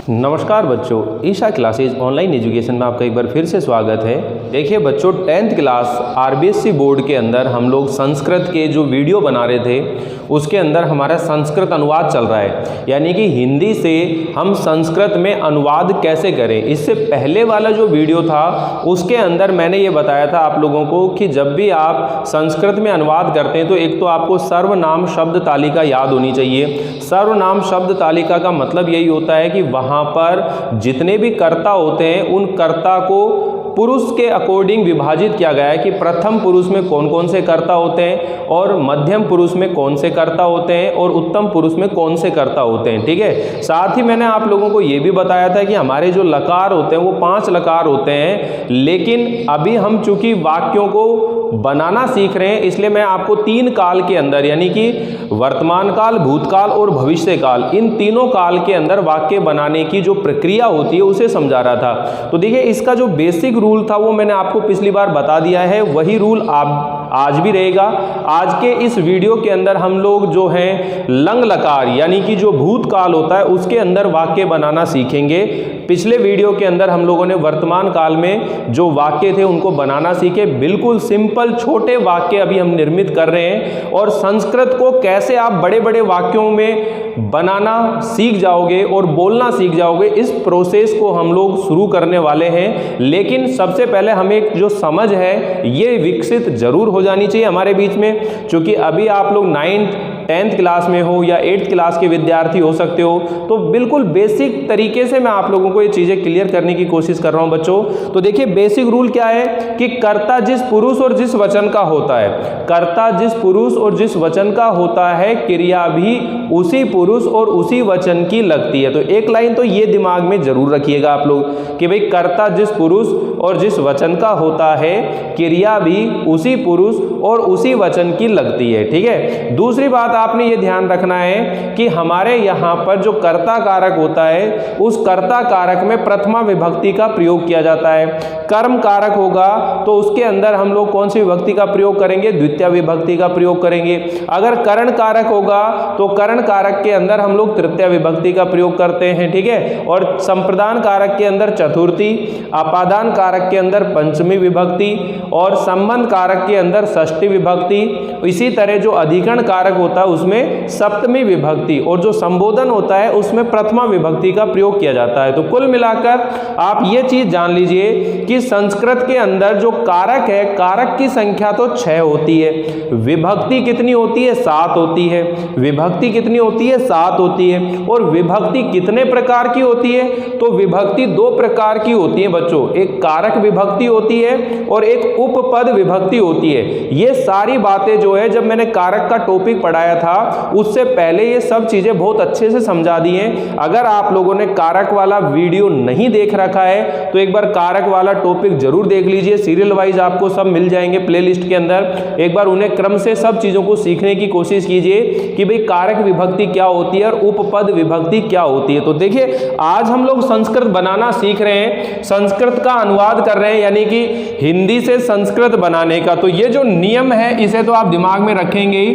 नमस्कार बच्चों, Isha classes online education में आपका एक बार फिर से स्वागत है। देखिए बच्चों, 10th क्लास आरबीएससी बोर्ड के अंदर हम लोग संस्कृत के जो वीडियो बना रहे थे उसके अंदर हमारा संस्कृत अनुवाद चल रहा है, यानी कि हिंदी से हम संस्कृत में अनुवाद कैसे करें। इससे पहले वाला जो वीडियो था उसके अंदर मैंने ये बताया था आप लोगों को कि जब भी आप संस्कृत में अनुवाद करते हैं तो एक तो आपको सर्वनाम शब्द तालिका याद होनी चाहिए। सर्वनाम शब्द तालिका का मतलब यही होता है कि वहाँ पर जितने भी कर्ता होते हैं उन कर्ता को पुरुष के अकॉर्डिंग विभाजित किया गया है कि प्रथम पुरुष में कौन कौन से कर्ता होते हैं और मध्यम पुरुष में कौन से कर्ता होते हैं और उत्तम पुरुष में कौन से कर्ता होते हैं। ठीक है, साथ ही मैंने आप लोगों को ये भी बताया था कि हमारे जो लकार होते हैं वो 5 लकार होते हैं, लेकिन अभी हम चूंकि वाक्यों को बनाना सीख रहे हैं इसलिए मैं आपको 3 काल के अंदर, यानी कि वर्तमान काल, भूतकाल और भविष्य काल, इन तीनों काल के अंदर वाक्य बनाने की जो प्रक्रिया होती है उसे समझा रहा था। तो देखिए, इसका जो बेसिक रूल था वो मैंने आपको पिछली बार बता दिया है, वही रूल आज भी रहेगा। आज के इस वीडियो के अंदर हम लोग जो है लंग लकार, यानी कि जो भूतकाल होता है उसके अंदर वाक्य बनाना सीखेंगे। पिछले वीडियो के अंदर हम लोगों ने वर्तमान काल में जो वाक्य थे उनको बनाना सीखे। बिल्कुल सिंपल छोटे वाक्य अभी हम निर्मित कर रहे हैं, और संस्कृत को कैसे आप बड़े बड़े वाक्यों में बनाना सीख जाओगे और बोलना सीख जाओगे, इस प्रोसेस को हम लोग शुरू करने वाले हैं। लेकिन सबसे पहले हमें एक जो समझ है ये विकसित जरूर हो जानी चाहिए हमारे बीच में, क्योंकि अभी आप लोग 9th 10th क्लास में हो या 8th क्लास के विद्यार्थी हो सकते हो, तो बिल्कुल बेसिक तरीके से मैं आप लोगों को ये चीज़ें क्लियर करने की कोशिश कर रहा हूं बच्चों। तो देखिए, बेसिक रूल क्या है कि कर्ता जिस पुरुष और जिस वचन का होता है, कर्ता जिस पुरुष और जिस वचन का होता है, क्रिया भी उसी पुरुष और उसी वचन की लगती है। तो एक लाइन तो ये दिमाग में जरूर रखिएगा आप लोग कि भाई कर्ता जिस पुरुष और जिस वचन का होता है, क्रिया भी उसी पुरुष और उसी वचन की लगती है। ठीक है, दूसरी बात आपने ये ध्यान रखना है कि हमारे यहाँ पर जो कर्ता कारक होता है उस कर्ता कारक में प्रथमा विभक्ति का प्रयोग किया जाता है। कर्म कारक होगा तो उसके अंदर हम लोग कौन सी विभक्ति का प्रयोग करेंगे? द्वितीय विभक्ति का प्रयोग करेंगे। अगर करण कारक होगा तो करण कारक के अंदर हम लोग तृतीय विभक्ति का प्रयोग करते हैं। ठीक है, और संप्रदान कारक के अंदर चतुर्थी, अपादान कारक के अंदर पंचमी विभक्ति और संबंध कारक के अंदर षष्ठी विभक्ति। इसी तरह जो अधिकरण कारक होता है उसमें सप्तमी विभक्ति और जो संबोधन होता है उसमें प्रथमा विभक्ति का प्रयोग किया जाता है। तो कुल मिलाकर आप ये चीज जान लीजिए कि संस्कृत के अंदर जो कारक है, कारक की संख्या तो 6 होती है, विभक्ति कितनी होती है? 7 होती है। विभक्ति कितनी होती है? 7 होती है। और विभक्ति कितने प्रकार की होती है? तो विभक्ति 2 प्रकार की होती है बच्चों, एक कारक विभक्ति होती है और एक उपपद विभक्ति होती है। ये सारी बातें जो है, जब मैंने कारक का टॉपिक पढ़ाया था उससे पहले ये सब चीजें बहुत अच्छे से समझा दी हैं। अगर आप लोगों ने कारक वाला वीडियो नहीं देख रखा है तो एक बार कारक वाला टॉपिक जरूर देख लीजिए। सीरियल वाइज आपको सब मिल जाएंगे प्लेलिस्ट के अंदर। एक बार उन्हें क्रम से सब चीजों को सीखने की कोशिश कीजिए कि भाई कारक विभक्ति क्या होती है और उपपद विभक्ति क्या होती है। तो देखिए, आज हम लोग संस्कृत बनाना सीख रहे हैं, संस्कृत का अनुवाद कर रहे हैं, यानी कि हिंदी से संस्कृत बनाने का। तो ये जो नियम है इसे तो आप दिमाग में रखेंगे ही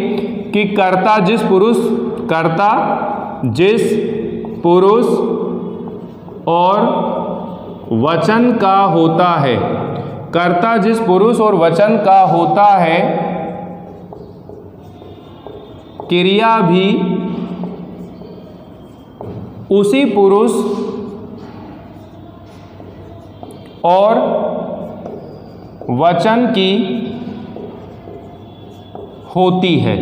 कि कर्ता जिस पुरुष और वचन का होता है, कर्ता जिस पुरुष और वचन का होता है, क्रिया भी उसी पुरुष और वचन की होती है।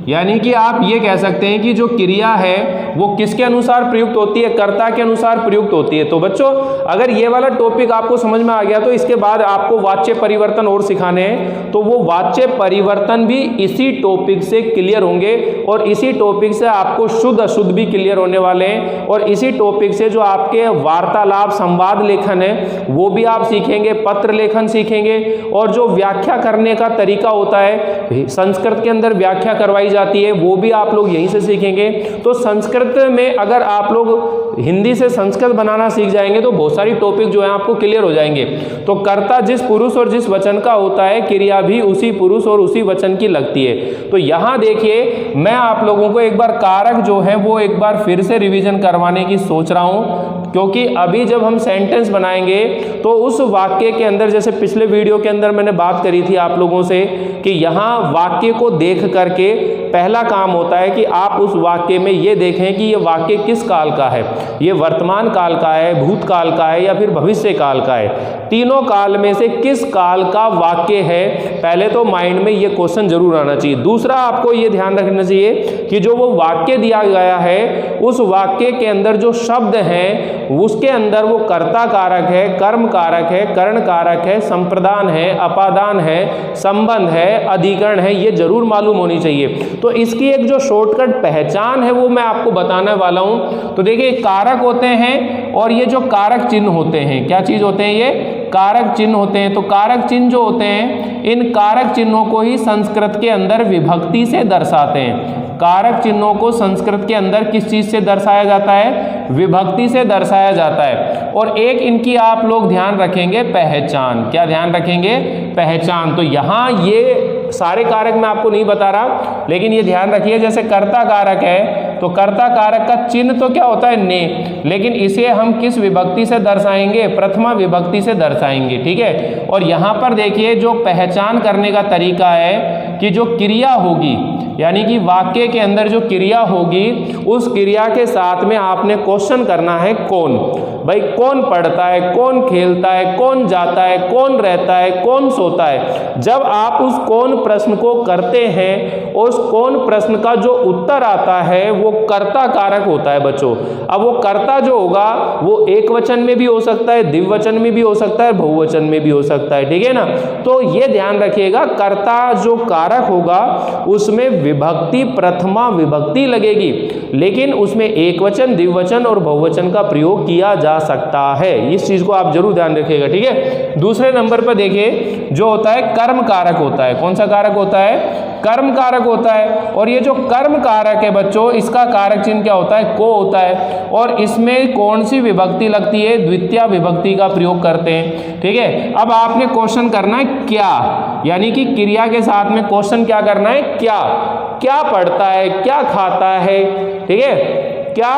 यानी कि आप ये कह सकते हैं कि जो क्रिया है वो किसके अनुसार प्रयुक्त होती है? कर्ता के अनुसार प्रयुक्त होती है। तो बच्चों, अगर ये वाला टॉपिक आपको समझ में आ गया तो इसके बाद आपको वाच्य परिवर्तन और सिखाने हैं, तो वो वाच्य परिवर्तन भी इसी टॉपिक से क्लियर होंगे और इसी टॉपिक से आपको शुद्ध अशुद्ध भी क्लियर होने वाले हैं। और इसी टॉपिक से जो आपके वार्तालाप संवाद लेखन है वो भी आप सीखेंगे, पत्र लेखन सीखेंगे, और जो व्याख्या करने का तरीका होता है, संस्कृत के अंदर व्याख्या करवाई जाती है, वो भी आप लोग यहीं से सीखेंगे। तो संस्कृत में अगर आप लोग हिंदी से संस्कृत बनाना सीख जाएंगे तो बहुत सारी टॉपिक जो है आपको क्लियर हो जाएंगे। तो कर्ता जिस पुरुष और जिस वचन का होता है, क्रिया भी उसी पुरुष और उसी वचन की लगती है। तो यहाँ देखिए, मैं आप लोगों को एक बार कारक जो है वो एक बार फिर से रिवीजन करवाने की सोच रहा हूँ। क्योंकि अभी जब हम सेंटेंस बनाएंगे तो उस वाक्य के अंदर, जैसे पिछले वीडियो के अंदर मैंने बात करी थी आप लोगों से कि यहाँ वाक्य को देख करके पहला काम होता है कि आप उस वाक्य में ये देखें कि ये वाक्य किस काल का है, ये वर्तमान काल का है, भूतकाल का है या फिर भविष्य काल का है। तीनों काल में से किस काल का वाक्य है, पहले तो माइंड में ये क्वेश्चन जरूर आना चाहिए। दूसरा आपको ये ध्यान रखना चाहिए कि जो वो वाक्य दिया गया है उस वाक्य के अंदर जो शब्द हैं उसके अंदर वो कर्ता कारक है, कर्म कारक है, करण कारक है, संप्रदान है, अपादान है, संबंध है, अधिकरण है, ये जरूर मालूम होनी चाहिए। तो इसकी एक जो शॉर्टकट पहचान है वो मैं आपको बताने वाला हूं। तो देखिए कारक होते हैं और ये जो कारक चिन्ह होते हैं, क्या चीज होते हैं, ये कारक चिन्ह होते हैं। तो कारक चिन्ह जो होते हैं इन कारक चिन्हों को ही संस्कृत के अंदर विभक्ति से दर्शाते हैं। कारक चिन्हों को संस्कृत के अंदर किस चीज से दर्शाया जाता है, विभक्ति से दर्शाया जाता है। और एक इनकी आप लोग ध्यान रखेंगे पहचान, क्या ध्यान रखेंगे, पहचान। तो यहाँ ये सारे कारक मैं आपको नहीं बता रहा, लेकिन ये ध्यान रखिए जैसे कर्ता कारक है तो कर्ता कारक का चिन्ह तो क्या होता है, ने, लेकिन इसे हम किस विभक्ति से दर्शाएंगे, प्रथमा विभक्ति से दर्शाएंगे, ठीक है। और यहाँ पर देखिए जो पहचान करने का तरीका है कि जो क्रिया होगी, यानी कि वाक्य के अंदर जो क्रिया होगी उस क्रिया के साथ में आपने क्वेश्चन करना है कौन, भाई कौन पढ़ता है, कौन खेलता है, कौन जाता है, कौन रहता है, कौन सोता है। जब आप उस कौन प्रश्न को करते हैं, उस कौन प्रश्न का जो उत्तर आता है वो कर्ता कारक होता है बच्चों। अब वो कर्ता जो होगा वो एक वचन में भी हो सकता है, द्विवचन में भी हो सकता है, बहुवचन में भी हो सकता है, ठीक है ना। तो ये ध्यान रखिएगा कर्ता जो कारक होगा उसमें विभक्ति प्रथमा विभक्ति लगेगी, लेकिन उसमें एक वचन, द्विवचन और बहुवचन का प्रयोग किया जा सकता है। इस चीज को आप जरूर ध्यान रखिएगा, ठीक है। दूसरे नंबर पर देखिए जो होता है कर्म कारक होता है। कौन सा कारक होता है, कर्म कारक होता है। और ये जो कर्म कारक है बच्चों इसका कारक चिन्ह क्या होता है, को होता है। और इसमें कौन सी विभक्ति लगती है, द्वितीय विभक्ति का प्रयोग करते हैं, ठीक है। अब आपने क्वेश्चन करना है क्या, यानी कि क्रिया के साथ में क्वेश्चन क्या करना है, क्या, क्या पढ़ता है, क्या खाता है, ठीक है, क्या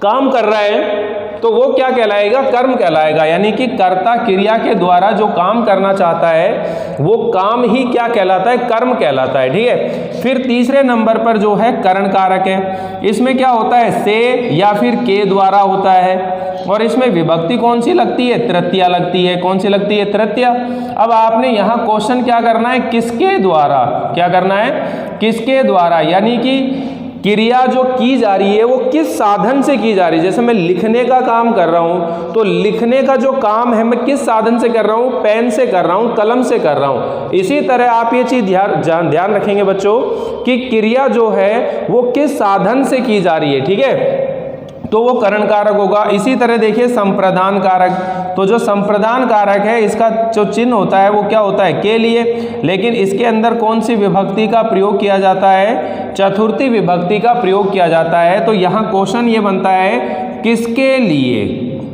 काम कर रहा है, तो वो क्या कहलाएगा, कर्म कहलाएगा। यानी कि कर्ता क्रिया के द्वारा जो काम करना चाहता है वो काम ही क्या कहलाता है, कर्म कहलाता है, ठीक है। फिर तीसरे नंबर पर जो है करण कारक है। इसमें क्या होता है, से या फिर के द्वारा होता है। और इसमें विभक्ति कौन सी लगती है, तृतीया लगती है। कौन सी लगती है, तृतीया। अब आपने यहाँ क्वेश्चन क्या करना है, किसके द्वारा, क्या करना है, किसके द्वारा, यानी कि क्रिया जो की जा रही है वो किस साधन से की जा रही है। जैसे मैं लिखने का काम कर रहा हूं तो लिखने का जो काम है मैं किस साधन से कर रहा हूं, पेन से कर रहा हूं, कलम से कर रहा हूं। इसी तरह आप ये चीज ध्यान रखेंगे बच्चों कि क्रिया जो है वो किस साधन से की जा रही है, ठीक है, तो वो करण कारक होगा। इसी तरह देखिए संप्रदान कारक, तो जो संप्रदान कारक है इसका जो चिन्ह होता है वो क्या होता है, के लिए, लेकिन इसके अंदर कौन सी विभक्ति का प्रयोग किया जाता है, चतुर्थी विभक्ति का प्रयोग किया जाता है। तो यहाँ क्वेश्चन ये बनता है किसके लिए,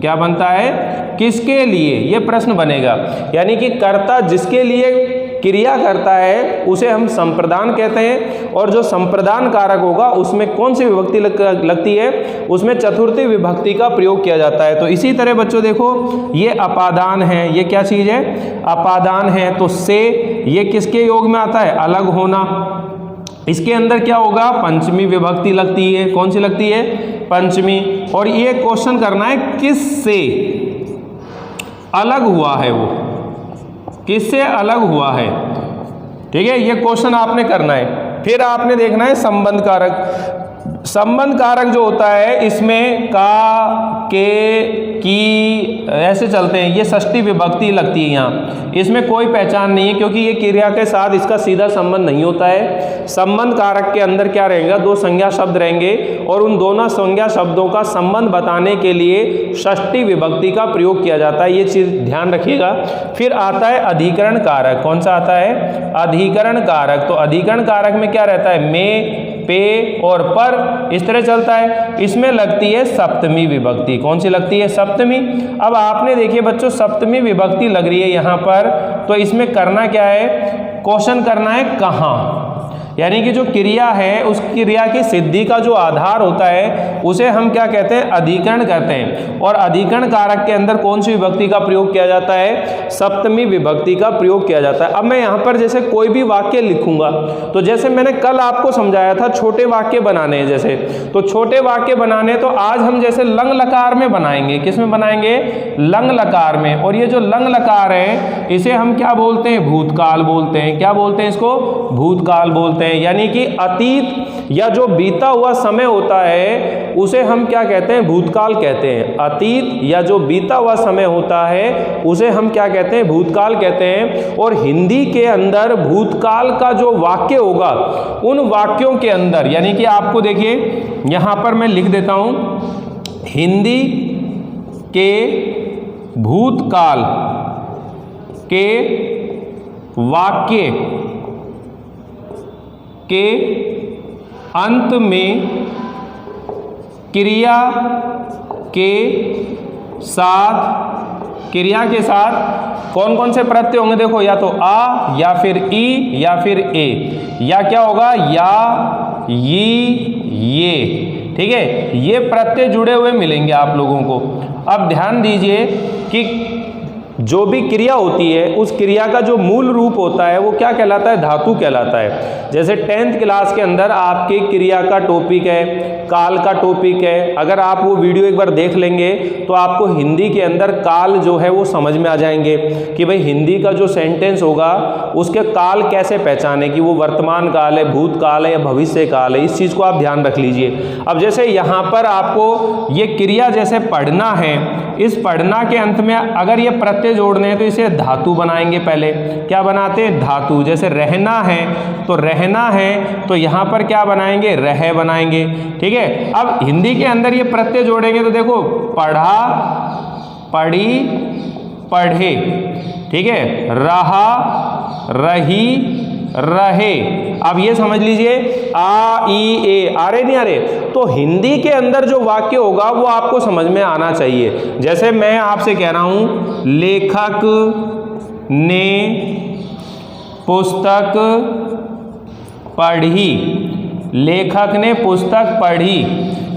क्या बनता है, किसके लिए, ये प्रश्न बनेगा। यानी कि कर्ता जिसके लिए क्रिया करता है उसे हम संप्रदान कहते हैं। और जो संप्रदान कारक होगा उसमें कौन सी विभक्ति लगती है, उसमें चतुर्थी विभक्ति का प्रयोग किया जाता है। तो इसी तरह बच्चों देखो ये अपादान है, ये क्या चीज है, अपादान है। तो से ये किसके योग में आता है, अलग होना। इसके अंदर क्या होगा, पंचमी विभक्ति लगती है। कौन सी लगती है, पंचमी। और ये क्वेश्चन करना है किससे अलग हुआ है, वो किससे अलग हुआ है, ठीक है, ये क्वेश्चन आपने करना है। फिर आपने देखना है संबंध कारक। संबंध कारक जो होता है इसमें का, के, की ऐसे चलते हैं, ये षष्ठी विभक्ति लगती है यहाँ। इसमें कोई पहचान नहीं है क्योंकि ये क्रिया के साथ इसका सीधा संबंध नहीं होता है। संबंध कारक के अंदर क्या रहेगा, दो संज्ञा शब्द रहेंगे और उन दोनों संज्ञा शब्दों का संबंध बताने के लिए षष्ठी विभक्ति का प्रयोग किया जाता है, ये चीज ध्यान रखिएगा। फिर आता है अधिकरण कारक। कौन सा आता है, अधिकरण कारक। तो अधिकरण कारक में क्या रहता है, में, पे और पर, इस तरह चलता है। इसमें लगती है सप्तमी विभक्ति। कौन सी लगती है, सप्तमी। अब आपने देखिए बच्चों सप्तमी विभक्ति लग रही है यहाँ पर, तो इसमें करना क्या है, क्वेश्चन करना है कहाँ, यानी कि जो क्रिया है उस क्रिया की सिद्धि का जो आधार होता है उसे हम क्या कहते हैं, अधिकरण कहते हैं। और अधिकरण कारक के अंदर कौन सी विभक्ति का प्रयोग किया जाता है, सप्तमी विभक्ति का प्रयोग किया जाता है। अब मैं यहाँ पर जैसे कोई भी वाक्य लिखूंगा तो जैसे मैंने कल आपको समझाया था छोटे वाक्य बनाने हैं, जैसे तो छोटे वाक्य बनाने तो आज हम जैसे लंग लकार में बनाएंगे। किस में बनाएंगे, लंग लकार में। और ये जो लंग लकार है इसे हम क्या बोलते हैं, भूतकाल बोलते हैं। क्या बोलते हैं इसको, भूतकाल बोलते हैं। यानी कि अतीत या जो बीता हुआ समय होता है उसे हम क्या कहते हैं, भूतकाल कहते हैं। अतीत या जो बीता हुआ समय होता है उसे हम क्या कहते हैं, भूतकाल कहते हैं। और हिंदी के अंदर भूतकाल का जो वाक्य होगा उन वाक्यों के अंदर, यानी कि आपको देखिए यहां पर मैं लिख देता हूं, हिंदी के भूतकाल के वाक्य के अंत में क्रिया के साथ कौन कौन से प्रत्यय होंगे, देखो या तो आ या फिर ई या फिर ए, या क्या होगा, या ये, ठीक है, ये प्रत्यय जुड़े हुए मिलेंगे आप लोगों को। अब ध्यान दीजिए कि जो भी क्रिया होती है उस क्रिया का जो मूल रूप होता है वो क्या कहलाता है, धातु कहलाता है। जैसे 10th क्लास के अंदर आपके क्रिया का टॉपिक है, काल का टॉपिक है। अगर आप वो वीडियो एक बार देख लेंगे तो आपको हिंदी के अंदर काल जो है वो समझ में आ जाएंगे कि भाई हिंदी का जो सेंटेंस होगा उसके काल कैसे पहचाने, कि वो वर्तमान काल है, भूतकाल है या भविष्य काल है। इस चीज़ को आप ध्यान रख लीजिए। अब जैसे यहाँ पर आपको ये क्रिया जैसे पढ़ना है, इस पढ़ना के अंत में अगर ये प्रत्यय जोड़ने हैं तो इसे धातु बनाएंगे। पहले क्या बनाते हैं, धातु। जैसे रहना है तो रहना है तो यहाँ पर क्या बनाएंगे, रह बनाएंगे, ठीक है। अब हिंदी के अंदर ये प्रत्यय जोड़ेंगे तो देखो पढ़ा, पढ़ी, पढ़े, ठीक है, रहा, रही, रहे। अब ये समझ लीजिए आ, ई, ए आ रहे नहीं आ रहे, तो हिंदी के अंदर जो वाक्य होगा वो आपको समझ में आना चाहिए। जैसे मैं आपसे कह रहा हूं, लेखक ने पुस्तक पढ़ी, लेखक ने पुस्तक पढ़ी,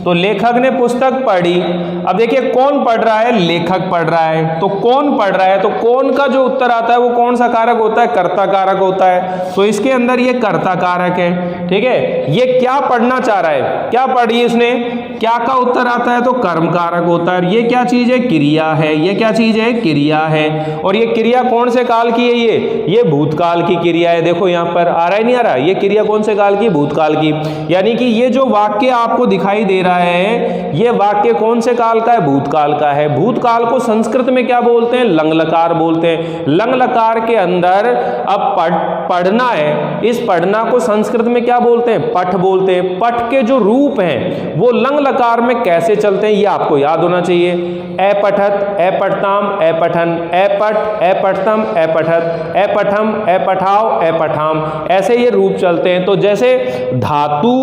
तो लेखक ने पुस्तक पढ़ी। अब देखिए कौन पढ़ रहा है, लेखक पढ़ रहा है। तो कौन पढ़ रहा है, तो कौन का जो उत्तर आता है वो कौन सा कारक होता है, कर्ता कारक होता है। तो इसके अंदर ये कर्ता कारक है, ठीक है। ये क्या पढ़ना चाह रहा है, क्या पढ़ी इसने, क्या का उत्तर आता है तो कर्म कारक होता है। ये क्या चीज है, क्रिया है। ये क्या चीज है, क्रिया है। और ये क्रिया कौन से काल की है, ये भूतकाल की क्रिया है। देखो यहाँ पर आ रहा है नहीं आ रहा, ये क्रिया कौन से काल की, भूतकाल की। यानी कि ये जो वाक्य आपको दिखाई दे रहा है ये वाक्य कौन से काल का है, भूतकाल का है। भूतकाल को संस्कृत में क्या बोलते हैं, लंग लकार बोलते हैं। लंग लकार के अंदर अब पढ़ना है, इस पढ़ना को संस्कृत में क्या बोलते हैं, पठ बोलते हैं। पठ के जो रूप हैं वो लंग लकार में कैसे चलते हैं ये आपको याद होना चाहिए। ए पठत, ए पठताम, ए पठन, ए पठ, ए पठतम, ए पठत, ए पठम, ए पठाओ, ए पठाम, ऐसे ये रूप चलते हैं। तो जैसे धातु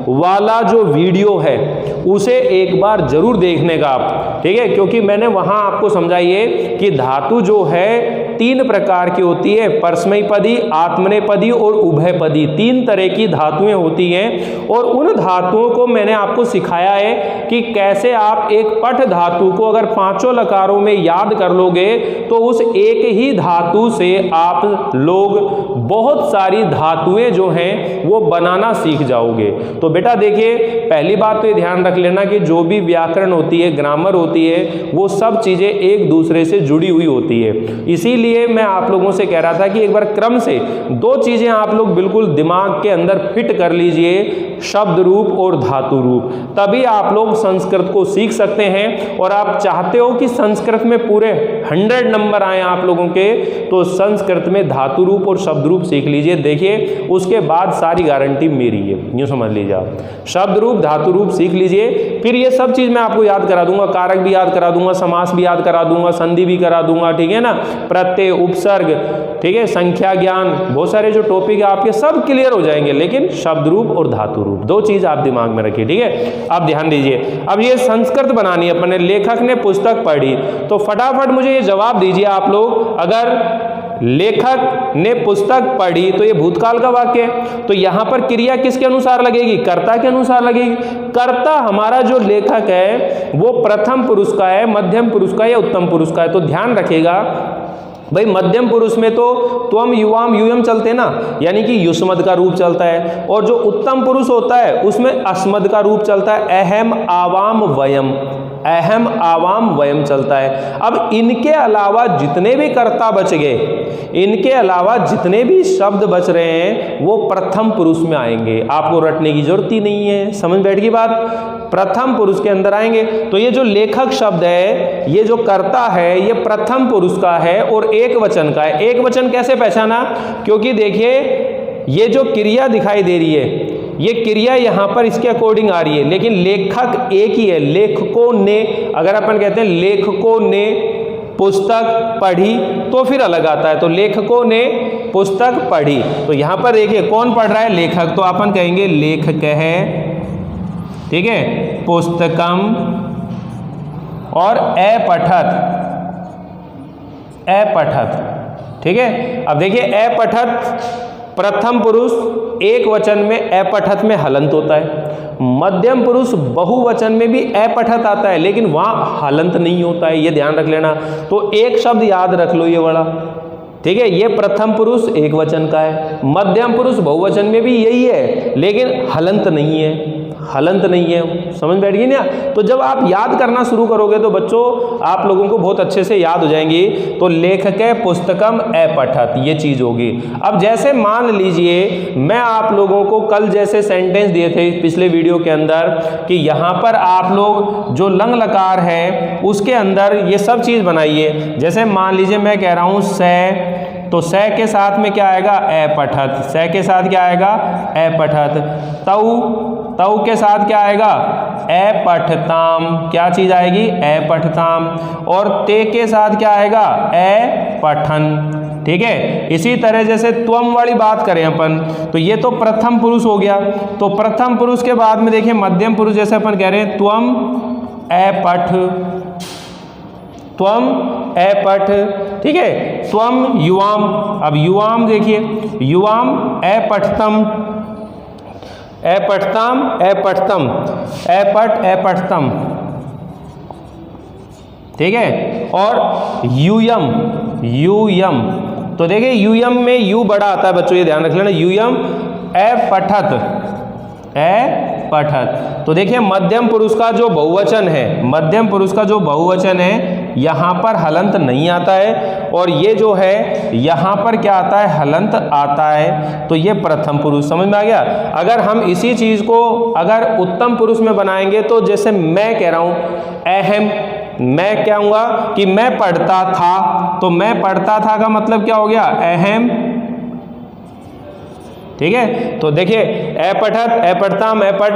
वाला जो वीडियो है उसे एक बार जरूर देखने का आप, ठीक है, क्योंकि मैंने वहां आपको समझाइए कि धातु जो है 3 प्रकार की होती है, परस्मैपदी, आत्मनेपदी और उभयपदी। 3 तरह की धातुएं होती हैं और उन धातुओं को मैंने आपको सिखाया है कि कैसे आप एक पठ धातु को अगर 5 लकारों में याद कर लोगे तो उस एक ही धातु से आप लोग बहुत सारी धातुएं जो हैं वो बनाना सीख जाओगे। तो बेटा देखिए पहली बात तो ये ध्यान रख लेना कि जो भी व्याकरण होती है, ग्रामर होती है, वो सब चीजें एक दूसरे से जुड़ी हुई होती है। इसीलिए मैं आप लोगों से कह रहा था कि एक बार क्रम से 2 चीजें आप लोग बिल्कुल दिमाग के अंदर फिट कर लीजिए, शब्द रूप और धातु रूप, तभी आप लोग संस्कृत को सीख सकते हैं। और आप चाहते हो कि संस्कृत में पूरे 100 नंबर आए आप लोगों के, तो संस्कृत में धातु रूप और शब्द रूप सीख लीजिए। देखिए उसके बाद सारी गारंटी मेरी है, यूं समझ लीजिए आप। शब्द रूप धातु रूप सीख लीजिए, फिर ये सब चीज मैं आपको याद करा दूंगा, कारक भी याद करा दूंगा, समास भी याद करा दूंगा, संधि भी करा दूंगा, ठीक है ना, प्रत्यय, उपसर्ग, ठीक है, संख्या ज्ञान, बहुत सारे जो टॉपिक है आपके सब क्लियर हो जाएंगे। लेकिन शब्द रूप और धातु रूप 2 चीज आप दिमाग में रखिए, ठीक है। अब ध्यान दीजिए, अब ये संस्कृत बनानी है अपने, लेखक ने पुस्तक पढ़ी, तो फटाफट मुझे ये जवाब दीजिए आप लोग। अगर लेखक ने पुस्तक पढ़ी, तो ये भूतकाल का वाक्य है। तो यहां पर क्रिया किसके अनुसार लगेगी? कर्ता के अनुसार लगेगी। कर्ता हमारा जो लेखक है वो प्रथम पुरुष का है, मध्यम पुरुष का या उत्तम पुरुष का है। तो ध्यान रखिएगा भाई, मध्यम पुरुष में तो त्वम युवाम यूयम चलते ना, यानी कि युष्मद का रूप चलता है, और जो उत्तम पुरुष होता है उसमें अस्मद का रूप चलता है, अहम आवाम वयम, अहम आवाम वयम चलता है। अब इनके अलावा जितने भी कर्ता बच गए, इनके अलावा जितने भी शब्द बच रहे हैं वो प्रथम पुरुष में आएंगे, आपको रटने की जरूरत ही नहीं है। समझ बैठ गई बात? प्रथम पुरुष के अंदर आएंगे। तो ये जो लेखक शब्द है, ये जो कर्ता है, ये प्रथम पुरुष का है और एक वचन का है। एक वचन कैसे पहचाना? क्योंकि देखिए ये जो क्रिया दिखाई दे रही है, ये क्रिया यहाँ पर इसके अकॉर्डिंग आ रही है, लेकिन लेखक एक ही है। लेखकों ने, अगर अपन कहते हैं लेखकों ने पुस्तक पढ़ी तो फिर अलग आता है। तो लेखकों ने पुस्तक पढ़ी, तो यहाँ पर देखिए कौन पढ़ रहा है? लेखक। तो अपन कहेंगे लेखक है, ठीक है, पुस्तकम, और अपठत, अपठत, ठीक है। अब देखिए अपठत प्रथम पुरुष एक वचन में अपठत में हलंत होता है, मध्यम पुरुष बहुवचन में भी अपठत आता है, लेकिन वहां हलंत नहीं होता है, ये ध्यान रख लेना। तो एक शब्द याद रख लो ये वाला, ठीक है, ये प्रथम पुरुष एक वचन का है, मध्यम पुरुष बहुवचन में भी यही है, लेकिन हलंत नहीं है, हलंत नहीं है। समझ बैठ गई ना? तो जब आप याद करना शुरू करोगे तो बच्चों आप लोगों को बहुत अच्छे से याद हो जाएंगी। तो लेखक पुस्तकम अपठत, ये चीज होगी। अब जैसे मान लीजिए मैं आप लोगों को कल जैसे सेंटेंस दिए थे पिछले वीडियो के अंदर कि यहाँ पर आप लोग जो लंग लकार है उसके अंदर ये सब चीज बनाइए। जैसे मान लीजिए मैं कह रहा हूँ से, तो से के साथ में क्या आएगा? अपठत, से के साथ क्या आएगा? अपठत। तऊ, तऊ के साथ क्या आएगा? अपठताम, क्या चीज आएगी? अपठताम। और ते के साथ क्या आएगा? अपठन, ठीक है। इसी तरह जैसे त्वम वाली बात करें अपन, तो ये तो प्रथम पुरुष हो गया। तो प्रथम पुरुष के बाद में देखिए मध्यम पुरुष, जैसे अपन कह रहे हैं त्वम अपठ, त्वम अपठ, ठीक है। त्वम युवाम, अब युवाम देखिए, युवाम अपठतम, अपठताम, अपठतम, अपठ अपठतम, ठीक है। और यूयम, यूयम, तो देखिए यूयम में यू बड़ा आता है बच्चों, ये ध्यान रख लेना। यूयम अपठत, अपठत। तो देखिए मध्यम पुरुष का जो बहुवचन है, मध्यम पुरुष का जो बहुवचन है यहाँ पर हलंत नहीं आता है, और ये जो है यहाँ पर क्या आता है? हलंत आता है। तो ये प्रथम पुरुष, समझ में आ गया? अगर हम इसी चीज को अगर उत्तम पुरुष में बनाएंगे, तो जैसे मैं कह रहा हूँ अहम, मैं क्या कहूँगा कि मैं पढ़ता था, तो मैं पढ़ता था का मतलब क्या हो गया? अहम, ठीक है। तो देखिए अपठत, अपठताम, अपठ,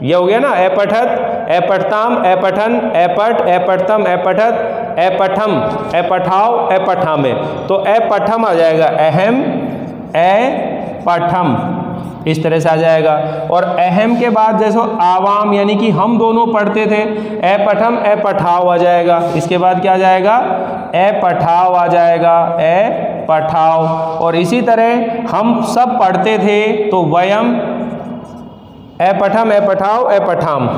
ये हो गया ना, अपठत, अपठताम, अपठन, अपठ, अपठतम, अपठत, अपठम, अपठाव, अपठामे। तो अपठम आ जाएगा, अहम, अपठम, इस तरह से आ जाएगा। और अहम के बाद जैसे आवाम, यानी कि हम दोनों पढ़ते थे, अपठम अपठाव आ जाएगा। इसके बाद क्या आ जाएगा? अपठाव आ जाएगा, अपठाव। और इसी तरह हम सब पढ़ते थे, तो वयम, अपठम अपठाव अपठाम,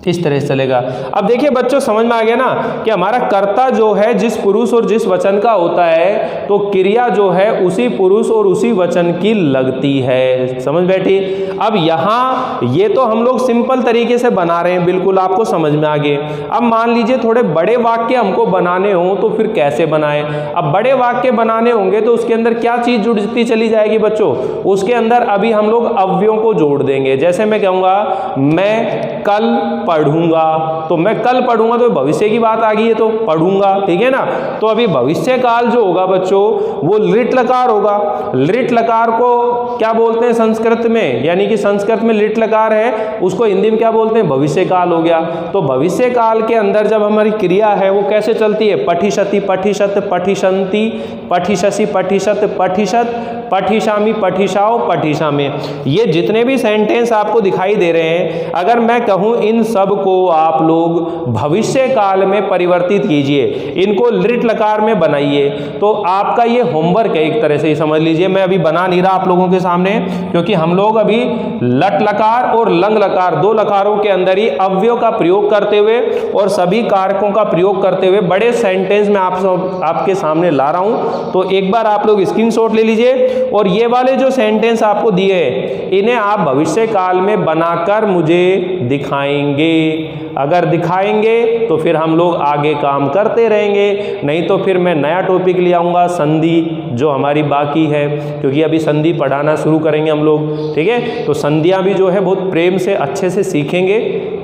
इस तरह से चलेगा। अब देखिए बच्चों समझ में आ गया ना कि हमारा कर्ता जो है जिस पुरुष और जिस वचन का होता है, तो क्रिया जो है उसी पुरुष और उसी वचन की लगती है। समझ बैठी? अब यहाँ ये तो हम लोग सिंपल तरीके से बना रहे हैं, बिल्कुल आपको समझ में आ गए। अब मान लीजिए थोड़े बड़े वाक्य हमको बनाने हों तो फिर कैसे बनाएं? अब बड़े वाक्य बनाने होंगे तो उसके अंदर क्या चीज़ जुड़ती चली जाएगी बच्चों? उसके अंदर अभी हम लोग अव्ययों को जोड़ देंगे। जैसे मैं कहूँगा मैं कल पढ़ूंगा, तो मैं कल पढ़ूंगा तो भविष्य की बात आ गई है, तो पढ़ूंगा, ठीक है ना। तो अभी भविष्य काल जो होगा बच्चों वो लिट लकार होगा। लिट लकार को क्या बोलते हैं संस्कृत में? यानी कि संस्कृत में लिट लकार है, उसको हिंदी में क्या बोलते हैं? भविष्य काल हो गया। तो भविष्य काल के अंदर जब हमारी क्रिया है वो कैसे चलती है? पठिष्यति, पठिष्यत, पठिष्यन्ति, पठिष्यसि, पठिष्यत, पठिष्यत, पठिष्यामि, पठिष्याओ, पठिष्यामि। ये जितने भी सेंटेंस आपको दिखाई दे रहे हैं, अगर मैं कहूँ इन सब को आप लोग भविष्य काल में परिवर्तित कीजिए, इनको लिट लकार में बनाइए, तो आपका ये होमवर्क है एक तरह से, समझ लीजिए। मैं अभी बना नहीं रहा आप लोगों के सामने, क्योंकि हम लोग अभी लट लकार और लंग लकार, दो लकारों के अंदर ही अव्ययों का प्रयोग करते हुए और सभी कारकों का प्रयोग करते हुए बड़े सेंटेंस में आपके सामने ला रहा हूं। तो एक बार आप लोग स्क्रीनशॉट ले लीजिए, और ये वाले जो सेंटेंस आपको दिए हैं, इन्हें आप भविष्य काल में बनाकर मुझे दिखाएंगे। अगर दिखाएंगे तो फिर हम लोग आगे काम करते रहेंगे, नहीं तो फिर मैं नया टॉपिक ले आऊँगा, संधि जो हमारी बाकी है, क्योंकि अभी संधि पढ़ाना शुरू करेंगे हम लोग, ठीक है। तो संधियाँ भी जो है बहुत प्रेम से अच्छे से सीखेंगे,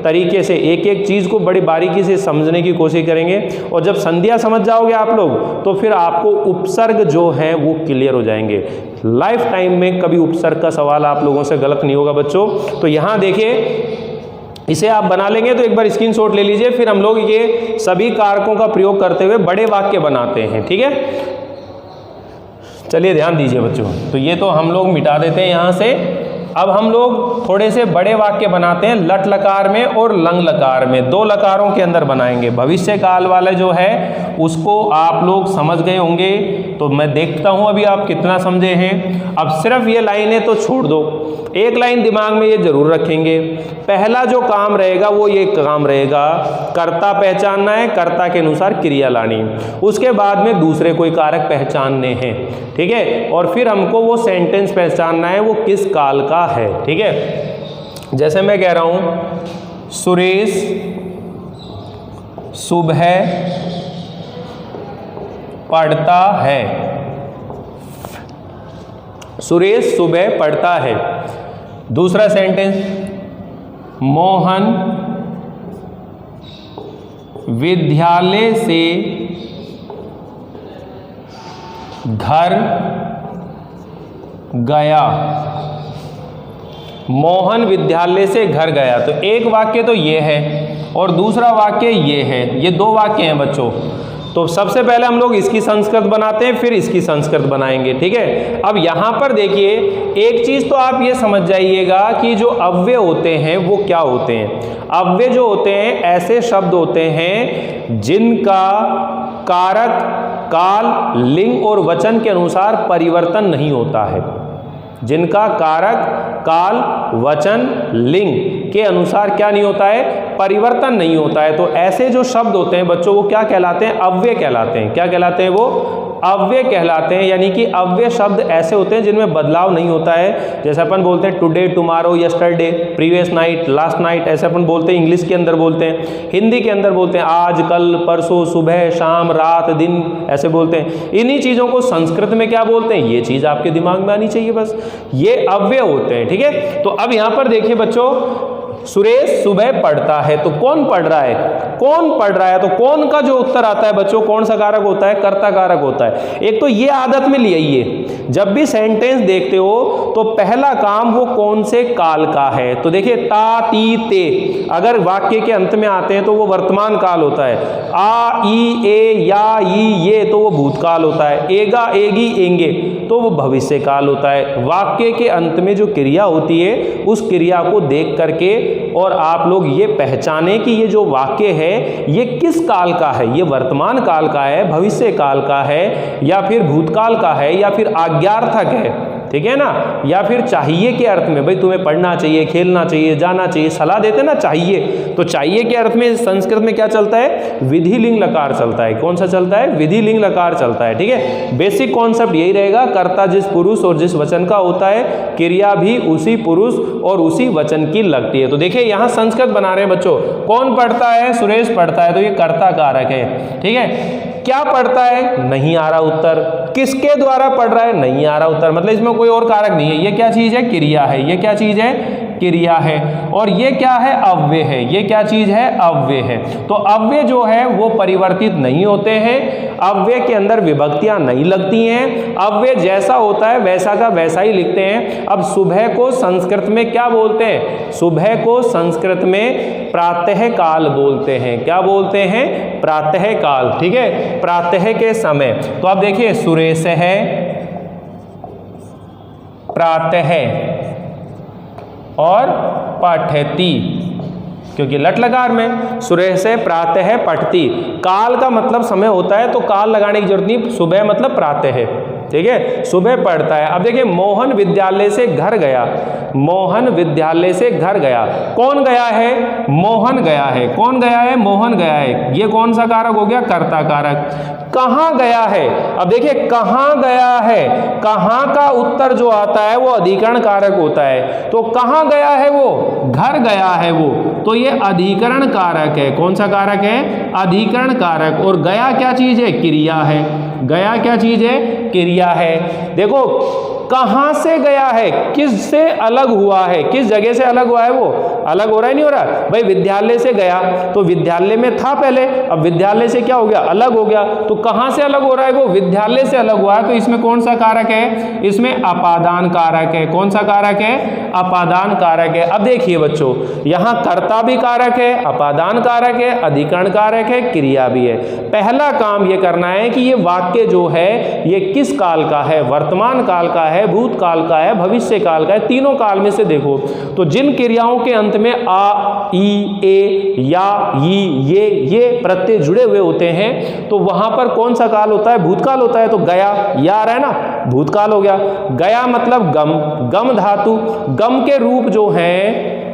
तरीके से एक एक चीज़ को बड़ी बारीकी से समझने की कोशिश करेंगे। और जब संधियाँ समझ जाओगे आप लोग, तो फिर आपको उपसर्ग जो है वो क्लियर हो जाएंगे। लाइफ टाइम में कभी उपसर्ग का सवाल आप लोगों से गलत नहीं होगा बच्चों। तो यहाँ देखिए, इसे आप बना लेंगे तो एक बार स्क्रीनशॉट ले लीजिए, फिर हम लोग ये सभी कारकों का प्रयोग करते हुए बड़े वाक्य बनाते हैं, ठीक है। चलिए ध्यान दीजिए बच्चों, तो ये तो हम लोग मिटा देते हैं यहाँ से। अब हम लोग थोड़े से बड़े वाक्य बनाते हैं लट लकार में और लंग लकार में, दो लकारों के अंदर बनाएंगे। भविष्य काल वाले जो है उसको आप लोग समझ गए होंगे, तो मैं देखता हूँ अभी आप कितना समझे हैं। अब सिर्फ ये लाइनें तो छोड़ दो, एक लाइन दिमाग में ये जरूर रखेंगे। पहला जो काम रहेगा वो ये काम रहेगा, कर्ता पहचानना है, कर्ता के अनुसार क्रिया लानी, उसके बाद में दूसरे कोई कारक पहचानने हैं, ठीक है। और फिर हमको वो सेंटेंस पहचानना है वो किस काल का है, ठीक है। जैसे मैं कह रहा हूं, सुरेश सुबह पढ़ता है, सुरेश सुबह पढ़ता है। दूसरा सेंटेंस, मोहन विद्यालय से घर गया, मोहन विद्यालय से घर गया। तो एक वाक्य तो ये है और दूसरा वाक्य ये है, ये दो वाक्य हैं बच्चों। तो सबसे पहले हम लोग इसकी संस्कृत बनाते हैं, फिर इसकी संस्कृत बनाएंगे, ठीक है। अब यहाँ पर देखिए, एक चीज़ तो आप ये समझ जाइएगा कि जो अव्यय होते हैं वो क्या होते हैं। अव्यय जो होते हैं ऐसे शब्द होते हैं जिनका कारक, काल, लिंग और वचन के अनुसार परिवर्तन नहीं होता है, जिनका कारक, काल, वचन, लिंग के अनुसार क्या नहीं होता है, परिवर्तन नहीं होता है। तो ऐसे जो शब्द होते हैं बच्चों वो क्या कहलाते हैं, अव्यय कहलाते हैं। क्या कहलाते हैं, वो अव्यय कहलाते हैं। यानी कि अव्यय शब्द ऐसे होते हैं जिनमें बदलाव नहीं होता है। जैसे अपन बोलते हैं today, tomorrow, yesterday, previous night, last night, ऐसे अपन बोलते हैं, इंग्लिश के अंदर बोलते हैं, हिंदी के अंदर बोलते हैं आज, कल, परसों, सुबह, शाम, रात, दिन, ऐसे बोलते हैं। इन्हीं चीज़ों को संस्कृत में क्या बोलते हैं, ये चीज़ आपके दिमाग में आनी चाहिए बस। ये अव्यय होते हैं, ठीक है। तो अब यहाँ पर देखिए बच्चों, सुरेश सुबह पढ़ता है, तो कौन पढ़ रहा है, कौन पढ़ रहा है। तो कौन का जो उत्तर आता है बच्चों, कौन सा कारक होता है, कर्ता कारक होता है। एक तो ये आदत में ले आइए, जब भी सेंटेंस देखते हो तो पहला काम वो कौन से काल का है। तो देखिए, ता, ती, ते अगर वाक्य के अंत में आते हैं तो वो वर्तमान काल होता है। आ, ई, ए, या, ई, ये तो वो भूतकाल होता है। एगा, एगी, एंगे तो वो भविष्य काल होता है। वाक्य के अंत में जो क्रिया होती है उस क्रिया को देख करके और आप लोग ये पहचाने कि ये जो वाक्य है ये किस काल का है, ये वर्तमान काल का है, भविष्य काल का है, या फिर भूतकाल का है, या फिर आज्ञार्थक है, ठीक है ना, या फिर चाहिए के अर्थ में, भाई तुम्हें पढ़ना चाहिए, खेलना चाहिए, जाना चाहिए, सलाह देते ना चाहिए। तो चाहिए के अर्थ में संस्कृत में क्या चलता है, विधि लिंग लकार चलता है। कौन सा चलता है, विधि लिंग लकार चलता है, ठीक है। बेसिक कॉन्सेप्ट यही रहेगा, कर्ता जिस पुरुष और जिस वचन का होता है, क्रिया भी उसी पुरुष और उसी वचन की लगती है। तो देखिए यहाँ संस्कृत बना रहे हैं बच्चों, कौन पढ़ता है, सुरेश पढ़ता है, तो ये कर्ता कारक है, ठीक है। क्या पढ़ता है, नहीं आ रहा उत्तर। किसके द्वारा पढ़ रहा है, नहीं आ रहा उत्तर, मतलब इसमें कोई और कारक नहीं है। ये क्या चीज है, क्रिया है। ये क्या चीज है, क्रिया है। और ये क्या है, अव्यय है। ये क्या चीज है, अव्यय है। तो अव्यय जो है वो परिवर्तित नहीं होते हैं, अव्यय के अंदर विभक्तियां नहीं लगती हैं, अव्यय जैसा होता है वैसा का वैसा ही लिखते हैं। अब सुबह को संस्कृत में क्या बोलते हैं, सुबह को संस्कृत में प्रातः काल बोलते हैं। क्या बोलते हैं, प्रातः काल, ठीक है, प्रातः के समय। तो आप देखिए, सुरेश है, प्रातः और पठती, क्योंकि लट लकार में सुबह से प्रातः पठती, काल का मतलब समय होता है तो काल लगाने की जरूरत नहीं, सुबह मतलब प्रातः है, ठीक है, सुबह पढ़ता है। अब देखिए मोहन विद्यालय से घर गया, मोहन विद्यालय से घर गया, कौन गया है? मोहन गया है। कौन गया है? मोहन गया है। ये कौन सा कारक हो गया? कर्ता कारक। कहाँ गया है? अब देखिए कहाँ गया है, कहाँ का उत्तर जो आता है वो अधिकरण कारक होता है, तो कहाँ गया है वो? घर गया है वो, तो ये अधिकरण कारक है। कौन सा कारक है? अधिकरण कारक। और गया क्या चीज है? क्रिया है। गया क्या चीज है? क्रिया है। देखो कहाँ से गया है, किस से अलग हुआ है, किस जगह से अलग हुआ है, वो अलग हो रहा है नहीं हो रहा? भाई विद्यालय से गया तो विद्यालय में था पहले, अब विद्यालय से क्या हो गया? अलग हो गया, तो कहाँ से अलग हो रहा है? वो विद्यालय से अलग हुआ है। तो इसमें कौन सा कारक है? इसमें अपादान कारक है। कौन सा कारक है? अपादान कारक है। अब देखिए बच्चों, यहाँ कर्ता भी कारक है, अपादान कारक है, अधिकरण कारक है, क्रिया भी है। पहला काम ये करना है कि ये वाक्य जो है ये किस काल का है? वर्तमान काल का है, भूतकाल का है, भविष्य काल का है। तीनों काल में से देखो तो जिन क्रियाओं के अंत में आ, ई, ए, या, ये प्रत्यय जुड़े हुए होते हैं तो वहां पर कौन सा काल होता है? भूतकाल होता है। तो गया, या आ रहा है ना, भूतकाल हो गया। गया मतलब गम, गम धातु, गम के रूप जो हैं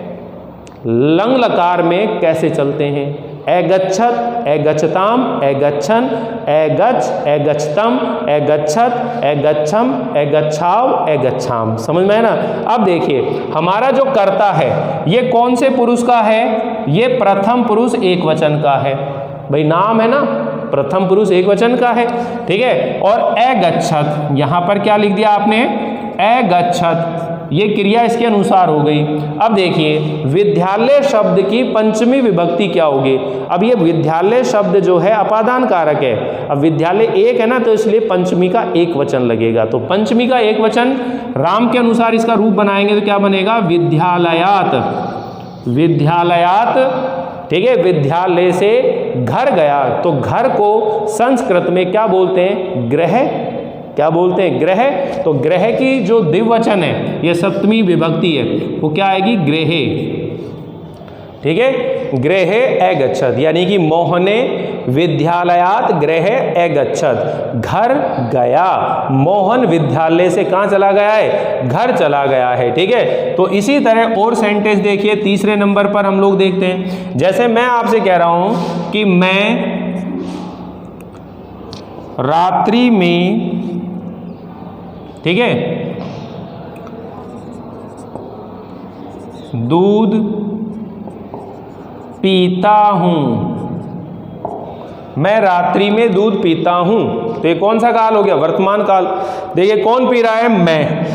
लंग लकार में कैसे चलते हैं? एगच्छत, एगच्छताम, एगच्छन, एगच्छ, एगच्छतम, एगच्छत, एगच्छम, एगच्छाव, एगच्छाम। समझ में है ना? अब देखिए हमारा जो कर्ता है ये कौन से पुरुष का है? ये प्रथम पुरुष एक वचन का है। भाई नाम है ना, प्रथम पुरुष एक वचन का है, ठीक है। और एगच्छत, यहां पर क्या लिख दिया आपने? एगच्छत, ये क्रिया इसके अनुसार हो गई। अब देखिए विद्यालय शब्द की पंचमी विभक्ति क्या होगी? अब ये विद्यालय शब्द जो है अपादान कारक है। अब विद्यालय एक है ना, तो इसलिए पंचमी का एक वचन लगेगा। तो पंचमी का एक वचन राम के अनुसार इसका रूप बनाएंगे तो क्या बनेगा? विद्यालयात, विद्यालयात, ठीक है। विद्यालय से घर गया, तो घर को संस्कृत में क्या बोलते हैं? गृह। क्या बोलते हैं? गृह। तो गृह की जो द्विवचन है, ये सप्तमी विभक्ति है, वो क्या आएगी? गृहे, ठीक है। गृहे एगच्छत, यानी कि मोहने विद्यालयात गृहे एगच्छत, घर गया। मोहन विद्यालय से कहाँ चला गया है? घर चला गया है, ठीक है। तो इसी तरह और सेंटेंस देखिए, तीसरे नंबर पर हम लोग देखते हैं। जैसे मैं आपसे कह रहा हूं कि मैं रात्रि में, ठीक है, दूध पीता हूं, मैं रात्रि में दूध पीता हूं, तो ये कौन सा काल हो गया? वर्तमान काल। देखिए कौन पी रहा है? मैं,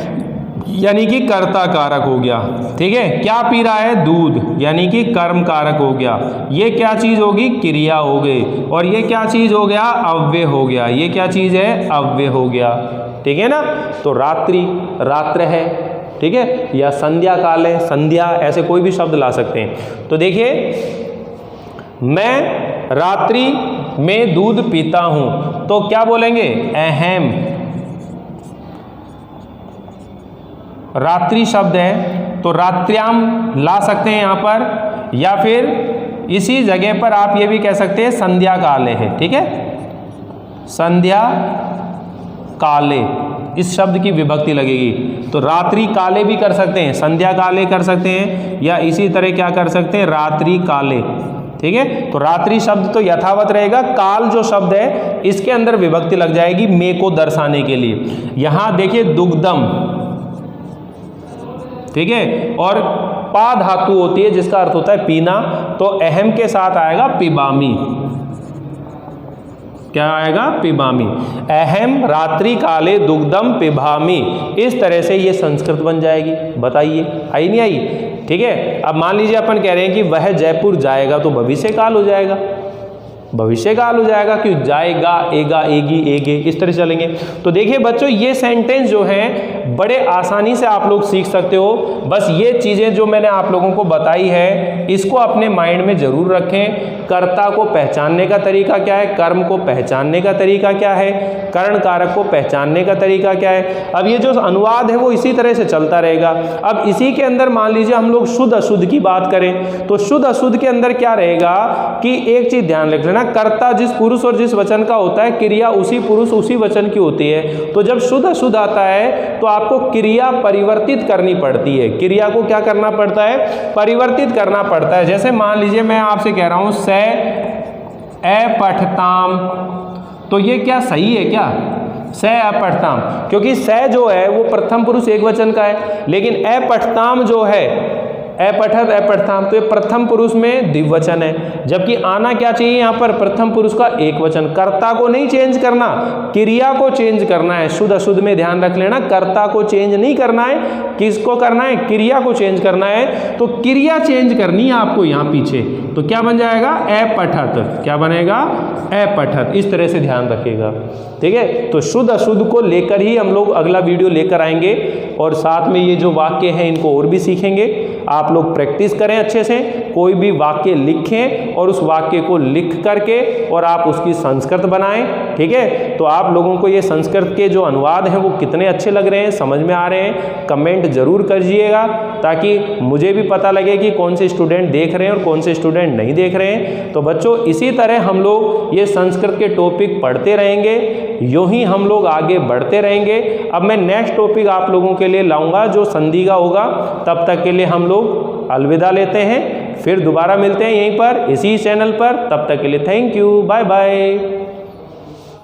यानी कि कर्ता कारक हो गया, ठीक है। क्या पी रहा है? दूध, यानी कि कर्म कारक हो गया। ये क्या चीज होगी? क्रिया हो गई। और ये क्या चीज हो गया? अव्यय हो गया। ये क्या चीज है? अव्यय हो गया, ठीक है ना। तो रात्रि, रात्र है, ठीक है, या संध्या काल है, संध्या, ऐसे कोई भी शब्द ला सकते हैं। तो देखिए मैं रात्रि में दूध पीता हूं, तो क्या बोलेंगे? अहम, रात्रि शब्द है तो रात्र्याम ला सकते हैं यहां पर, या फिर इसी जगह पर आप ये भी कह सकते हैं संध्या काले है, ठीक है। संध्या काले, इस शब्द की विभक्ति लगेगी। तो रात्रि काले भी कर सकते हैं, संध्या काले कर सकते हैं, या इसी तरह क्या कर सकते हैं? रात्रि काले, ठीक है। तो रात्रि शब्द तो यथावत रहेगा, काल जो शब्द है इसके अंदर विभक्ति लग जाएगी मे को दर्शाने के लिए। यहां देखिए दुग्धम, ठीक है, और पा धातु होती है जिसका अर्थ होता है पीना, तो अहम के साथ आएगा पिबामी। क्या आएगा? पिबामी। अहम रात्रि काले दुग्धम पिबामी, इस तरह से ये संस्कृत बन जाएगी। बताइए आई नहीं आई? ठीक है। अब मान लीजिए अपन कह रहे हैं कि वह जयपुर जाएगा, तो भविष्य काल हो जाएगा, भविष्य काल हो जाएगा, क्यों जाएगा, एगा, एगी, एगे, इस तरह चलेंगे। तो देखिए बच्चों ये सेंटेंस जो है बड़े आसानी से आप लोग सीख सकते हो। बस ये चीज़ें जो मैंने आप लोगों को बताई है इसको अपने माइंड में ज़रूर रखें। कर्ता को पहचानने का तरीका क्या है, कर्म को पहचानने का तरीका क्या है, कर्ण कारक को पहचानने का तरीका क्या है। अब ये जो अनुवाद है वो इसी तरह से चलता रहेगा। अब इसी के अंदर मान लीजिए हम लोग शुद्ध अशुद्ध की बात करें तो शुद्ध अशुद्ध के अंदर क्या रहेगा कि एक चीज ध्यान रख लेना, कर्ता जिस पुरुष और जिस वचन का होता है, क्रिया उसी पुरुष उसी वचन की होती है। तो जब शुद्ध अशुद्ध आता है तो आपको क्रिया परिवर्तित करनी पड़ती है। क्रिया को क्या करना पड़ता है, परिवर्तित करना पड़ता है। जैसे मान लीजिए मैं आपसे कह रहा हूं से अपठताम, तो ये क्या सही है क्या, से अपठताम, क्योंकि से जो है वो प्रथम पुरुष एक वचन का है, लेकिन अपठताम जो है अपठत अपठताम तो ये प्रथम पुरुष में द्विवचन है। जबकि आना क्या चाहिए यहाँ पर, प्रथम पुरुष का एक वचन। कर्ता को नहीं चेंज करना, क्रिया को चेंज करना है। शुद्ध अशुद्ध में ध्यान रख लेना, कर्ता को चेंज नहीं करना है, किसको करना है, क्रिया को चेंज करना है। तो क्रिया चेंज करनी है आपको यहाँ पीछे, तो क्या बन जाएगा, अपठत, क्या बनेगा, अपठत। इस तरह से ध्यान रखिएगा, ठीक है। तो शुद्ध अशुद्ध को लेकर ही हम लोग अगला वीडियो लेकर आएंगे और साथ में ये जो वाक्य हैं इनको और भी सीखेंगे। आप लोग प्रैक्टिस करें अच्छे से, कोई भी वाक्य लिखें और उस वाक्य को लिख करके और आप उसकी संस्कृत बनाएं, ठीक है। तो आप लोगों को ये संस्कृत के जो अनुवाद हैं वो कितने अच्छे लग रहे हैं, समझ में आ रहे हैं, कमेंट जरूर करिएगा ताकि मुझे भी पता लगे कि कौन से स्टूडेंट देख रहे हैं और कौन से स्टूडेंट नहीं देख रहे हैं। तो बच्चों इसी तरह हम लोग ये संस्कृत के टॉपिक पढ़ते रहेंगे, यूं ही हम लोग आगे बढ़ते रहेंगे। अब मैं नेक्स्ट टॉपिक आप लोगों के लिए लाऊंगा जो संधि का होगा। तब तक के लिए हम लोग अलविदा लेते हैं, फिर दोबारा मिलते हैं यहीं पर इसी चैनल पर। तब तक के लिए थैंक यू, बाय बाय।